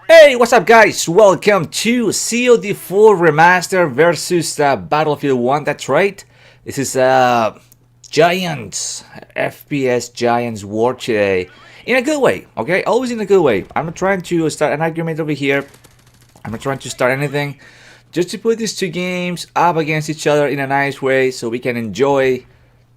Hey, what's up, guys? Welcome to COD4 Remastered versus Battlefield 1. That's right. This is Giants, FPS Giants War today. In a good way, okay? Always in a good way. I'm not trying to start an argument over here. I'm not trying to start anything. Just to put these two games up against each other in a nice way so we can enjoy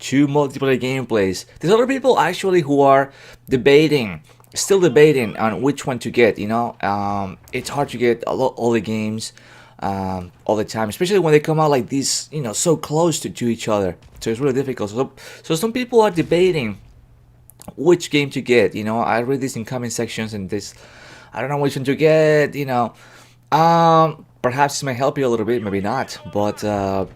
two multiplayer gameplays. There's other people actually who are debating, still debating on which one to get. It's hard to get all the games all the time, especially when they come out like these, so close to each other. So it's really difficult. So some people are debating which game to get. I read this in comment sections and this, I don't know which one to get. Perhaps this might help you a little bit, maybe not, but.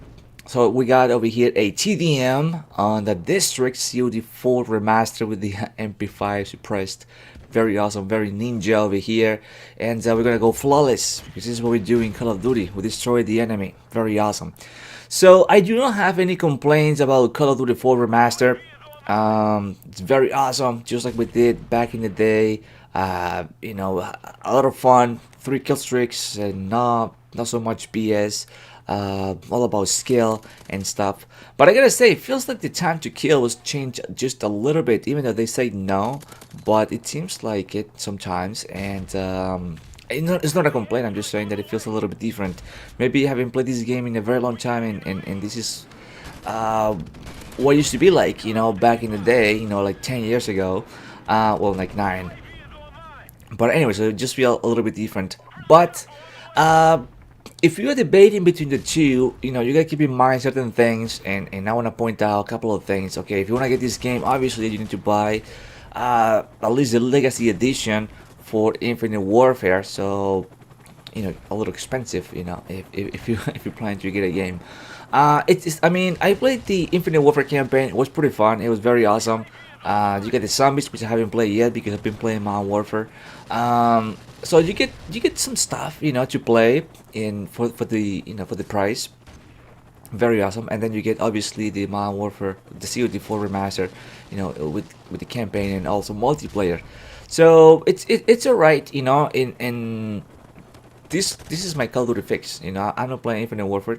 So we got over here a TDM on the District COD4 Remastered with the MP5 suppressed. Very awesome, very ninja over here. And we're gonna go flawless, because this is what we do in Call of Duty. We destroy the enemy. Very awesome. So I do not have any complaints about Call of Duty 4 Remastered. It's very awesome, just like we did back in the day. A lot of fun, 3 kill streaks, and not so much BS. All about skill and stuff. But I gotta say, it feels like the time to kill was changed just a little bit, even though they say no. But it seems like it sometimes, and it's not a complaint. I'm just saying that it feels a little bit different. Maybe you haven't played this game in a very long time, and this is what it used to be like, back in the day, like 10 years ago. Well, like 9. But anyway, so it just feel a little bit different. But if you're debating between the two, you gotta keep in mind certain things, and I want to point out a couple of things. Okay, if you want to get this game, obviously you need to buy at least the Legacy Edition for Infinite Warfare. So, a little expensive, if you if you plan to get a game. I mean, I played the Infinite Warfare campaign. It was pretty fun. It was very awesome. You get the zombies, which I haven't played yet because I've been playing Modern Warfare. So you get some stuff, to play in for the price. Very awesome. And then you get obviously the Modern Warfare, the COD4 Remastered, with the campaign and also multiplayer. So it's alright, in this is my Call of Duty fix. I'm not playing Infinite Warfare,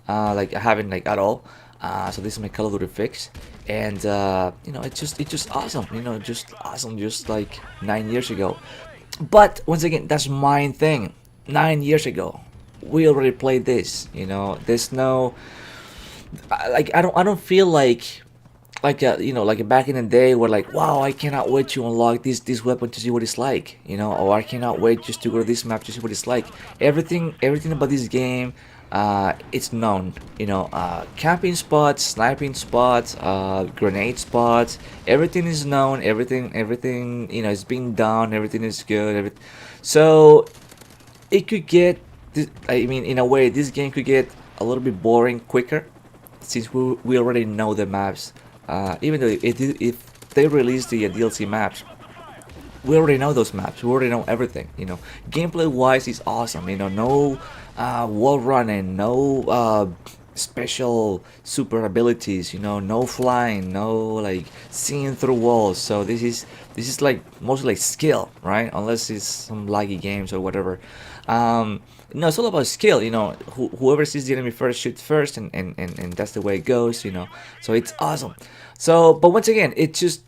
like I haven't like at all. So this is my Call of Duty fix, and it's just awesome. Just awesome, just like 9 years ago. But once again, that's my thing. 9 years ago, we already played this. There's no I don't feel like back in the day where like, wow, I cannot wait to unlock this weapon to see what it's like, or I cannot wait just to go to this map to see what it's like. Everything about this game, it's known. Camping spots, sniping spots, grenade spots, everything is known. Everything is being done. Everything is good. So it could get I mean, in a way, this game could get a little bit boring quicker, since we already know the maps. Even though if they release the DLC maps, we already know those maps. We already know everything. Gameplay wise is awesome. No wall running, no special super abilities. No flying, no like seeing through walls. So this is like mostly like skill, right? Unless it's some laggy games or whatever. No, it's all about skill. Whoever sees the enemy first shoots first, and that's the way it goes. So it's awesome. So, but once again, it's just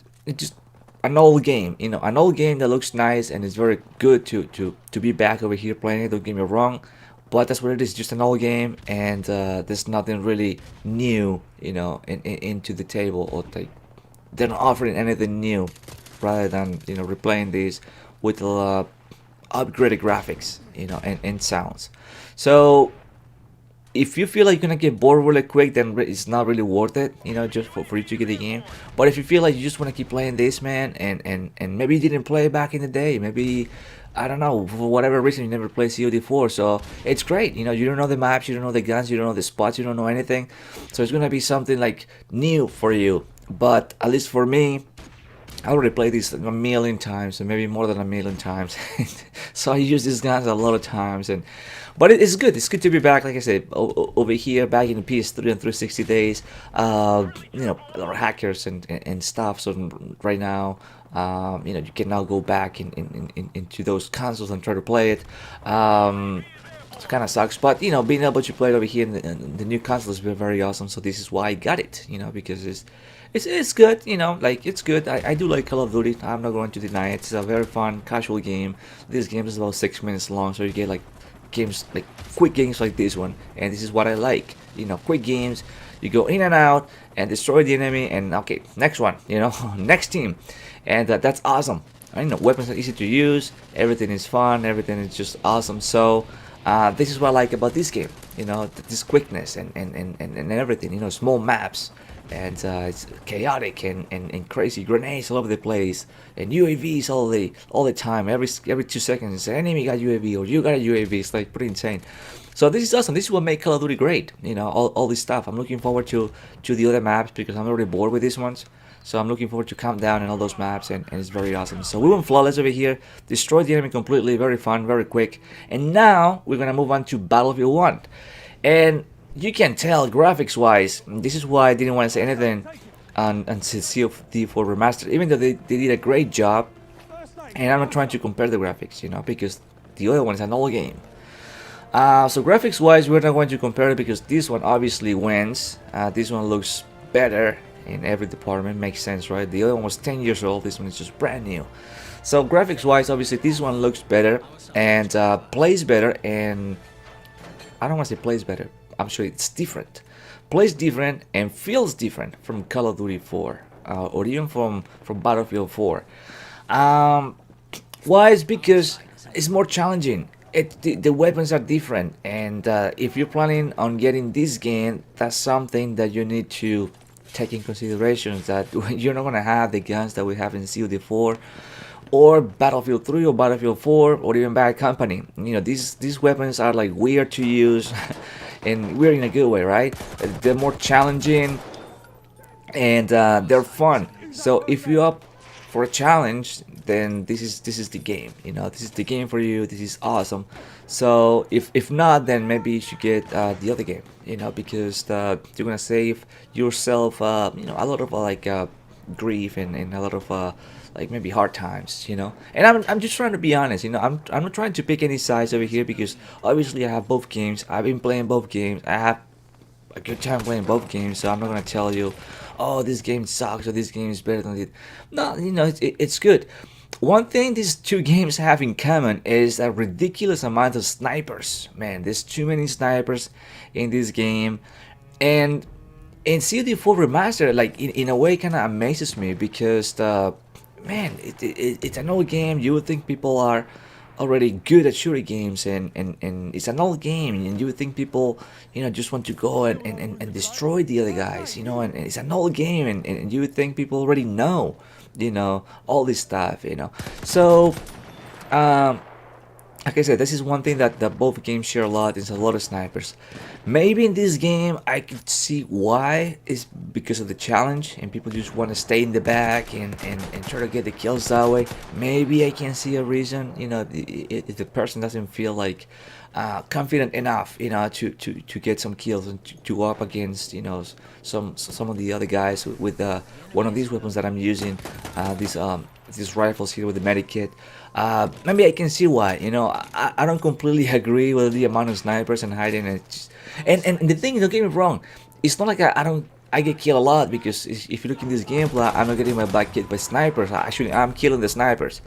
an old game. An old game that looks nice, and it's very good to be back over here playing it. Don't get me wrong, but that's what it is. Just an old game, and there's nothing really new, into the table, or they're not offering anything new, rather than replaying these with upgraded graphics, and sounds. So if you feel like you're gonna get bored really quick, then it's not really worth it, just for you to get the game. But if you feel like you just want to keep playing this, man, and maybe you didn't play back in the day, maybe, I don't know, for whatever reason you never played COD4, so it's great. You don't know the maps, you don't know the guns, you don't know the spots, you don't know anything. So it's gonna be something like new for you. But at least for me, I already played this a million times, and maybe more than a million times. So I use these guns a lot of times, and but it's good. It's good to be back. Like I said, over here, back in the PS3 and 360 days. A lot of hackers and stuff. So right now, you can now go back into those consoles and try to play it. It kind of sucks, but being able to play it over here in the new console has been very awesome. So this is why I got it, because it's good, like it's good. I do like Call of Duty. I'm not going to deny it. It's a very fun, casual game. This game is about 6 minutes long, so you get like games, like quick games like this one, and this is what I like. Quick games. You go in and out and destroy the enemy, and okay, next one. Next team, and that's awesome. Weapons are easy to use. Everything is fun. Everything is just awesome. So. This is what I like about this game, this quickness and everything, small maps, and it's chaotic and crazy grenades all over the place, and UAVs all the time, every 2 seconds, an enemy got UAV or you got a UAV. It's like pretty insane. So this is awesome. This is what makes Call of Duty great, all this stuff. I'm looking forward to the other maps because I'm already bored with these ones. So I'm looking forward to Countdown and all those maps, and it's very awesome. So we went flawless over here, destroyed the enemy completely, very fun, very quick. And now we're gonna move on to Battlefield 1. And you can tell graphics-wise, this is why I didn't want to say anything on COD4 Remastered, even though they did a great job. And I'm not trying to compare the graphics, because the other one is an old game. So graphics-wise, we're not going to compare it because this one obviously wins. This one looks better in every department. Makes sense, right? The other one was 10 years old. This one is just brand new. So graphics wise, obviously this one looks better and plays better, and I don't want to say plays better, I'm sure it's different. Plays different and feels different from Call of Duty 4 or even from Battlefield 4. Why? Is because it's more challenging. The weapons are different, and if you're planning on getting this game, that's something that you need to take in consideration, that you're not going to have the guns that we have in COD4 or Battlefield 3 or Battlefield 4 or even Bad Company. These weapons are like weird to use and weird in a good way, right? They're more challenging and they're fun. So if you're up for a challenge, then this is the game. This is the game for you. This is awesome. So if not, then maybe you should get the other game. Because you're gonna save yourself a lot of grief and a lot of like maybe hard times. And I'm just trying to be honest. I'm not trying to pick any sides over here because obviously I have both games. I've been playing both games. I have a good time playing both games, so I'm not gonna tell you, oh, this game sucks or this game is better than it. No, it's good. One thing these two games have in common is a ridiculous amount of snipers. Man, there's too many snipers in this game, and in COD4 Remastered, like in a way, kind of amazes me because man, it's an old game. You would think people are already good at shooting games, and it's an old game, and you would think people just want to go and destroy the other guys, and it's an old game, and you would think people already know all this stuff. So like I said, this is one thing that both games share a lot, is a lot of snipers. Maybe in this game I could see why, is because of the challenge and people just want to stay in the back and try to get the kills that way. Maybe I can see a reason, if the person doesn't feel like confident enough, to get some kills and to go up against, some of the other guys with one of these weapons that I'm using, these rifles here with the medikit. Maybe I can see why. I don't completely agree with the amount of snipers and hiding, and the thing, don't get me wrong, it's not like I get killed a lot, because if you look in this gameplay, I'm not getting my back hit by snipers. Actually, I'm killing the snipers.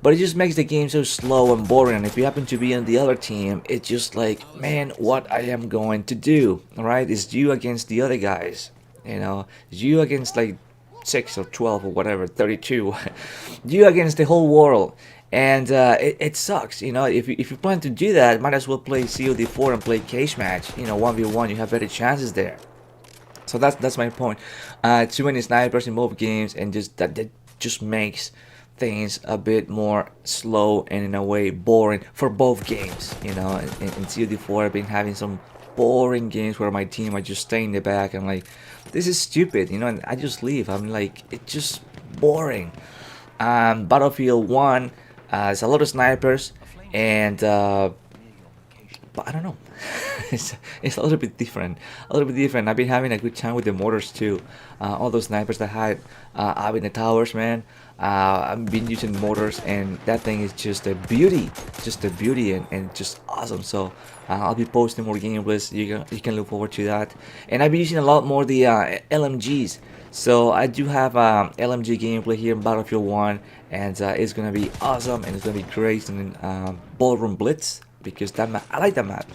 But it just makes the game so slow and boring, and if you happen to be on the other team, it's just like, man, what I am going to do, right? It's you against the other guys, it's you against like 6 or 12 or whatever, 32, you against the whole world, and it sucks. If you plan to do that, might as well play COD4 and play cage match, 1v1, you have better chances there. So that's my point. Too many snipers in both games, and that just makes things a bit more slow and in a way boring for both games. In COD4 I've been having some boring games where my team, I just stay in the back, I'm like, this is stupid, and I just leave. I'm like, it's just boring. Battlefield 1 has a lot of snipers, and but I don't know. It's a little bit different. A little bit different. I've been having a good time with the mortars too. All those snipers that had up in the towers, man. I've been using mortars, and that thing is just a beauty, and just awesome. So I'll be posting more gameplays. You can look forward to that. And I've been using a lot more the LMGs. So I do have LMG gameplay here in Battlefield 1, and it's gonna be awesome, and it's gonna be great in Ballroom Blitz, because that map, I like that map.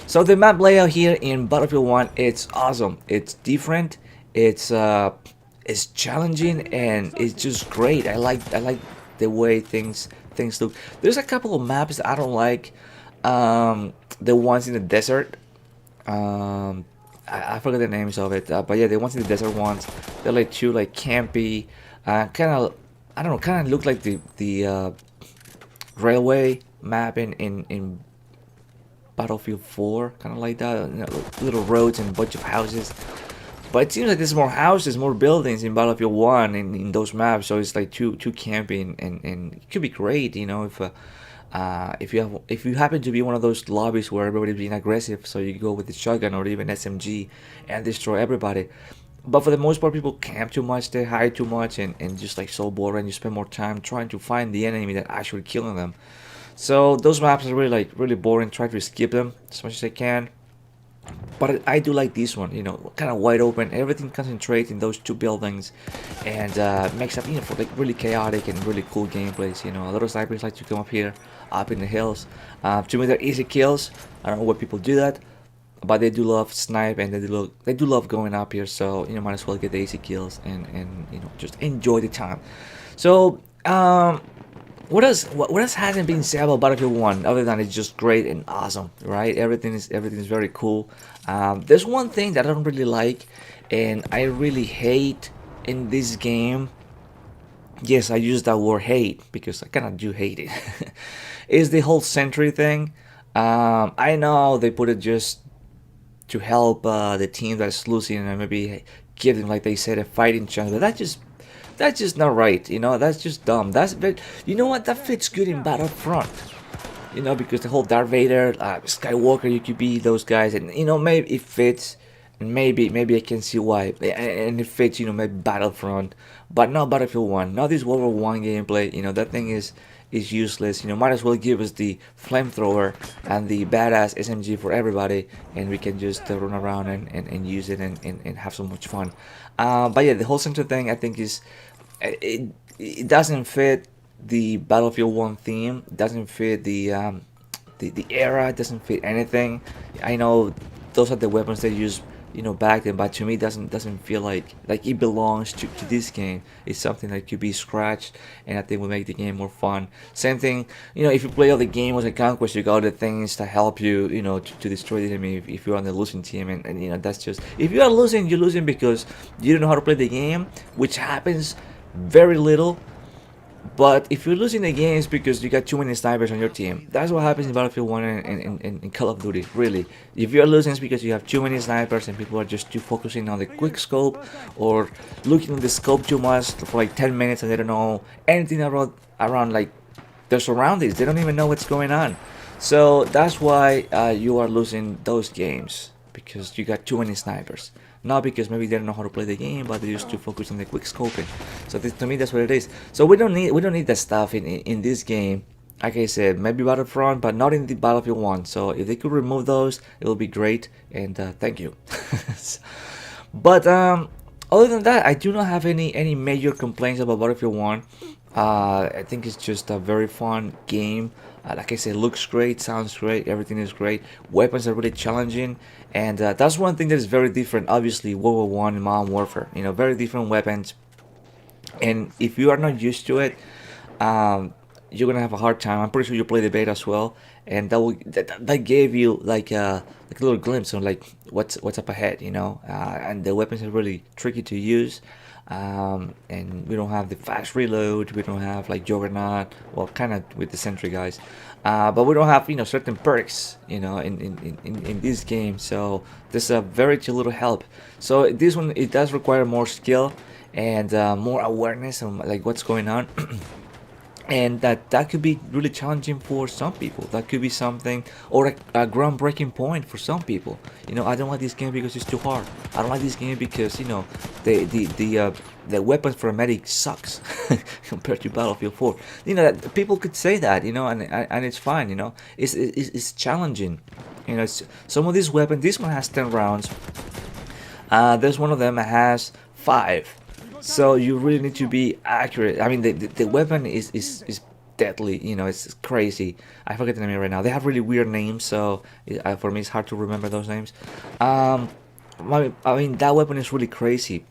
So the map layout here in Battlefield 1, it's awesome. It's different. It's challenging, and it's just great. I like the way things look. There's a couple of maps that I don't like. The ones in the desert. I forgot the names of it. But yeah, the ones in the desert ones. They're like too like campy. Kind of, I don't know. Kind of look like the railway map in Battlefield 4, kind of like that, you know, little roads and a bunch of houses. But it seems like there's more houses, more buildings in Battlefield 1 in those maps, so it's like too camping, and it could be great, you know, if you happen to be one of those lobbies where everybody's being aggressive, so you go with the shotgun or even SMG and destroy everybody. But for the most part, people camp too much, they hide too much, and just like so boring. You spend more time trying to find the enemy than actually killing them. So those maps are really boring. Try to skip them as much as I can. But I do like this one, you know, kind of wide open. Everything concentrates in those two buildings, and makes up, you know, for like really chaotic and really cool gameplays. You know, a lot of snipers like to come up here, up in the hills. To me, they're easy kills. I don't know why people do that, but they do love snipe, and they do love going up here. So you know, might as well get the easy kills, and you know, just enjoy the time. So what else hasn't been said about Battlefield 1 other than it's just great and awesome, right? Everything is very cool. There's one thing that I don't really like, and I really hate in this game. Yes, I use that word hate because I kind of do hate it. Is the whole sentry thing. I know they put it just to help the team that's losing, and maybe give them, like they said, a fighting chance, but that's just not right, you know. That's just dumb. You know what, that fits good in Battlefront, you know, because the whole Darth Vader, Skywalker, you could be those guys, and you know, maybe it fits, and maybe I can see why, and it fits, you know, maybe Battlefront, but not Battlefield 1, not this World War 1 gameplay. You know, that thing is useless. You know, might as well give us the flamethrower and the badass SMG for everybody, and we can just run around and use it, and have so much fun. But yeah, the whole center thing, I think, is it doesn't fit the Battlefield 1 theme. It doesn't fit the era. It doesn't fit anything. I know those are the weapons they use, you know, back then, but to me, it doesn't feel like it belongs to this game. It's something that could be scratched, and I think will make the game more fun. Same thing, you know, if you play all the game as a conquest, you got the things to help you, you know, to destroy the enemy if you're on the losing team, and you know, that's just, if you are losing, you're losing because you don't know how to play the game, which happens very little. But if you're losing the games because you got too many snipers on your team, that's what happens in Battlefield 1 and in Call of Duty, really. If you're losing, it's because you have too many snipers and people are just too focusing on the quick scope, or looking at the scope too much for like 10 minutes, and they don't know anything around like their surroundings. They don't even know what's going on. So that's why you are losing those games, because you got too many snipers. Not because maybe they don't know how to play the game, but they're just too focused on the quick scoping. So to me, that's what it is. So we don't need that stuff in this game. Like I said, maybe Battlefront, but not in the Battlefield 1. So if they could remove those, it will be great. And thank you. But other than that, I do not have any major complaints about Battlefield 1. I think it's just a very fun game. Like I said, looks great, sounds great, everything is great. Weapons are really challenging, and that's one thing that is very different. Obviously, World War One and Modern Warfare, you know, very different weapons. And if you are not used to it, you're gonna have a hard time. I'm pretty sure you play the beta as well, and that gave you like a little glimpse on like what's up ahead, you know. And the weapons are really tricky to use. and we don't have the fast reload. We don't have like Juggernaut. Well, kind of with the Sentry guys, but we don't have certain perks in this game. So there's a very little help. So this one, it does require more skill and more awareness on like what's going on. And that could be really challenging for some people. That could be something, or a groundbreaking point for some people. I don't like this game because it's too hard. I don't like this game because the weapons for a medic sucks compared to Battlefield 4. That people could say that, and it's fine. It's challenging. Some of these weapons. This one has 10 rounds. There's one of them that has 5. So you really need to be accurate. I mean, the weapon is deadly. It's crazy. I forget the name right now. They have really weird names, so for me it's hard to remember those names. I mean, that weapon is really crazy,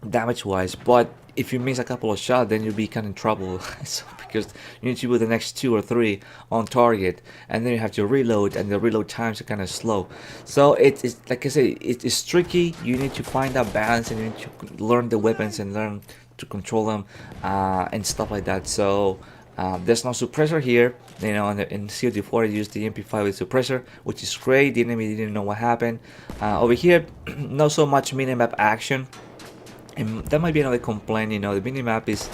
damage-wise. But if you miss a couple of shots, then you'll be kind of in trouble. So, because you need to put the next 2 or 3 on target, and then you have to reload, and the reload times are kind of slow. So it's like I say, it's tricky. You need to find that balance, and you need to learn the weapons and learn to control them and stuff like that. So there's no suppressor here. In COD4 I used the MP5 with suppressor, which is great. The enemy didn't know what happened. Over here, not so much minimap action. And that might be another complaint. The minimap is,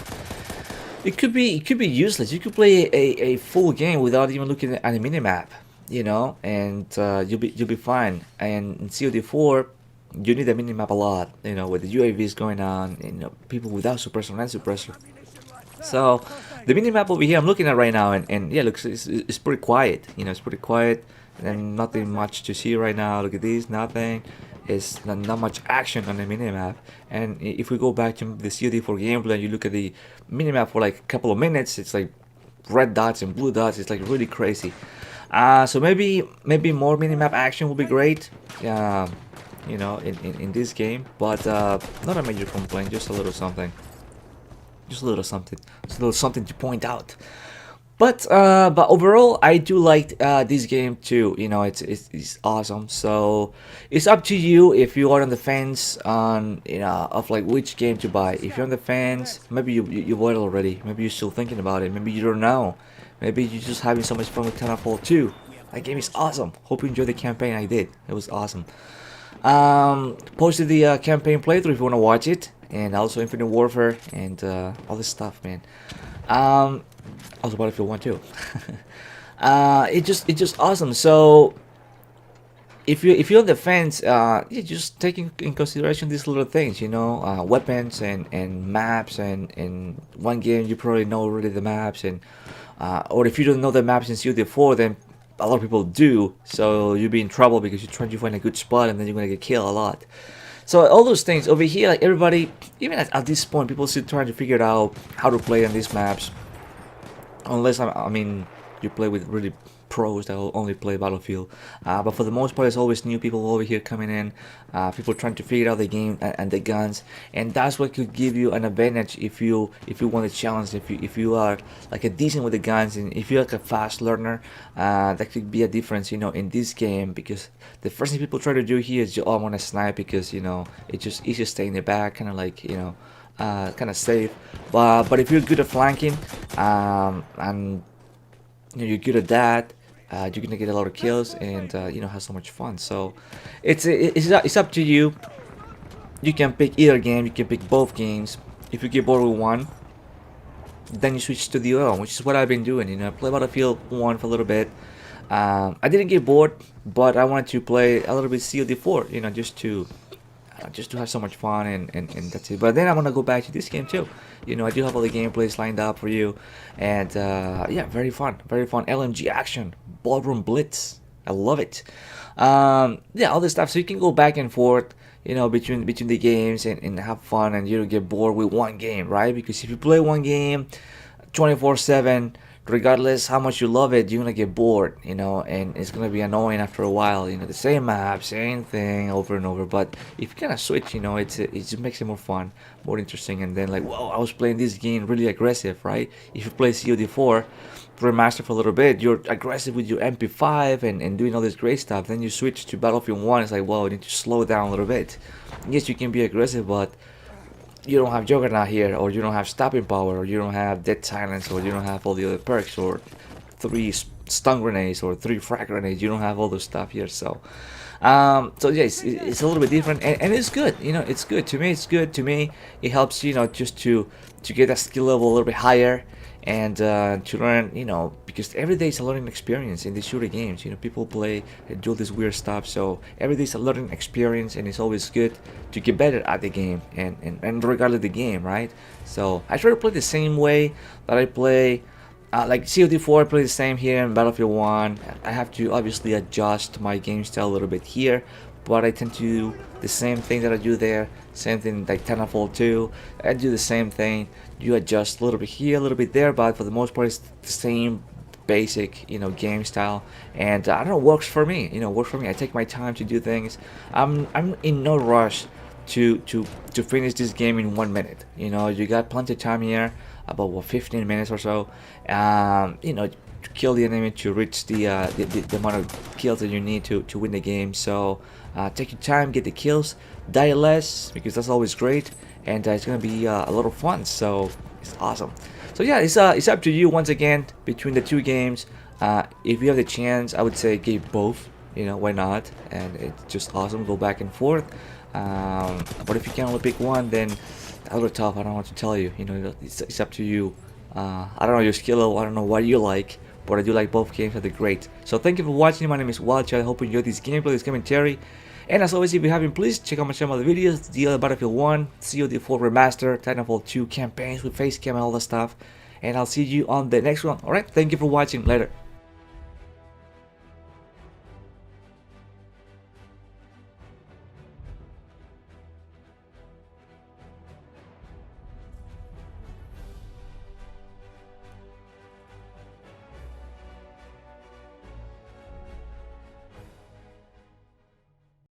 it could be useless. You could play a full game without even looking at a minimap, and you'll be fine. And in COD4, you need a minimap a lot, with the UAVs going on, and people without suppressor and suppressor. So the minimap over here I'm looking at right now, and yeah, looks it's pretty quiet. It's pretty quiet, and nothing much to see right now. Look at this, nothing. It's not much action on the minimap. And if we go back to the COD4 gameplay and you look at the minimap for like a couple of minutes, it's like red dots and blue dots. It's like really crazy. So maybe more minimap action will be great, in this game. But not a major complaint, just a little something. Just a little something to point out. But overall, I do like this game too. It's awesome. So it's up to you if you are on the fence on of like which game to buy. If you're on the fence, maybe you bought it already. Maybe you're still thinking about it. Maybe you don't know. Maybe you're just having so much fun with Titanfall 2. That game is awesome. Hope you enjoyed the campaign. I did. It was awesome. Posted the campaign playthrough if you want to watch it, and also Infinite Warfare and all this stuff, man. Also Battlefield 1 too. It's just awesome. So if you're on the fence, you just taking in consideration these little things, weapons and maps, and in one game you probably know already the maps, and or if you don't know the maps in COD4, then a lot of people do, so you'll be in trouble because you're trying to find a good spot and then you're gonna get killed a lot. So all those things over here, like everybody, even at this point, people still trying to figure out how to play on these maps. Unless I mean you play with really pros that will only play Battlefield, but for the most part it's always new people over here coming in, people trying to figure out the game and the guns, and that's what could give you an advantage if you want a challenge, if you are like a decent with the guns, and if you're like a fast learner, that could be a difference in this game, because the first thing people try to do here is I want to snipe, because it's just easy to stay in the back, kind of like kind of safe, but if you're good at flanking, and you're good at that, you're gonna get a lot of kills and have so much fun. So it's up to you. You can pick either game, you can pick both games. If you get bored with one, then you switch to the other one, which is what I've been doing. I play Battlefield 1 for a little bit. I didn't get bored, but I wanted to play a little bit COD4, just to have so much fun, and that's it. But then I'm gonna go back to this game too. I do have all the gameplays lined up for you, and yeah, very fun. LMG action, ballroom blitz, I love it. Yeah, all this stuff, so you can go back and forth, between the games, and have fun, and you don't get bored with one game, right? Because if you play one game 24/7, regardless how much you love it, you're gonna get bored, and it's gonna be annoying after a while, the same map, same thing over and over. But if you kind of switch, it just makes it more fun, more interesting, and then like, whoa, I was playing this game really aggressive, right? If you play COD4 Remastered for a little bit, you're aggressive with your MP5 and doing all this great stuff, then you switch to Battlefield 1, it's like, whoa, you need to slow down a little bit. Yes, you can be aggressive, but you don't have Juggernaut here, or you don't have Stopping Power, or you don't have Dead Silence, or you don't have all the other perks, or 3 stun grenades, or 3 frag grenades. You don't have all those stuff here, so so yeah, it's a little bit different, and it's good. You know, it's good to me. It's good to me. It helps, you know, just to get that skill level a little bit higher, and to learn, you know, because every day is a learning experience in these shooter games. You know, people play and do this weird stuff, so every day is a learning experience, and it's always good to get better at the game, and regardless of the game, right? So I try to play the same way that I play. Like COD4, I play the same here in Battlefield 1. I have to obviously adjust my game style a little bit here, but I tend to do the same thing that I do there. Same thing like Titanfall 2. I do the same thing. You adjust a little bit here, a little bit there, but for the most part, it's the same basic, you know, game style. And I don't know, works for me. You know, works for me. I take my time to do things. I'm in no rush to finish this game in 1 minute. You know, you got plenty of time here, about what, 15 minutes or so. You know, to kill the enemy, to reach the amount of kills that you need to win the game. So take your time, get the kills, die less, because that's always great, and it's gonna be a lot of fun. So it's awesome. So yeah, it's up to you once again between the two games. If you have the chance, I would say give both. You know, why not? And it's just awesome. Go back and forth. But if you can only pick one, then a little tough. I don't know what to tell you. You know, it's up to you. I don't know your skill level. I don't know what you like, but I do like both games. They're great. So thank you for watching. My name is Wildchild. I hope you enjoyed this gameplay, this commentary. And as always, if you haven't, please check out my channel other videos. The other Battlefield 1, COD4 Remastered, Titanfall 2 campaigns with face cam and all that stuff. And I'll see you on the next one. Alright, thank you for watching. Later.